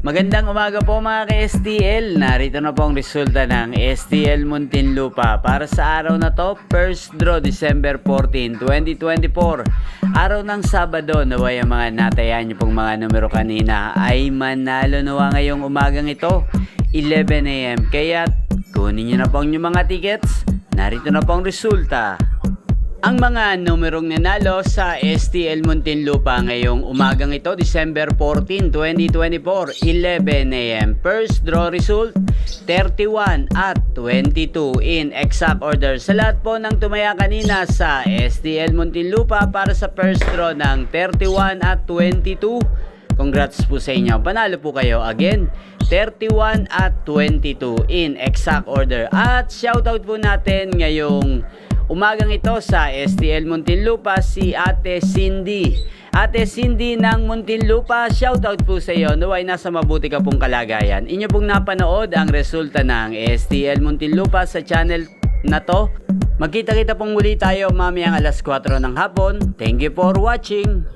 Magandang umaga po mga ka-STL. Narito na po ang resulta ng STL Muntinlupa para sa araw na to, first draw December 14, 2024. Araw ng Sabado, naway ang mga natayan niyo pong mga numero kanina ay manalo nawa ngayong umagang ito, 11 AM. Kaya kunin niyo na po ang inyong mga tickets. Narito na po ang resulta. Ang mga numerong nanalo sa STL Muntinlupa ngayong umagang ito, December 14, 2024, 11 AM. First draw result, 31 at 22 in exact order. Sa lahat po ng tumaya kanina sa STL Muntinlupa para sa first draw ng 31 at 22, congrats po sa inyo. Panalo po kayo again. 31 at 22 in exact order. At shoutout po natin ngayong umagang ito sa STL Muntinlupa si Ate Cindy. Ate Cindy ng Muntinlupa, shoutout po sa iyo. Naway nasa mabuti ka pong kalagayan. Inyo pong napanood ang resulta ng STL Muntinlupa sa channel na to. Magkita-kita pong muli tayo mamayang alas 4 ng hapon. Thank you for watching.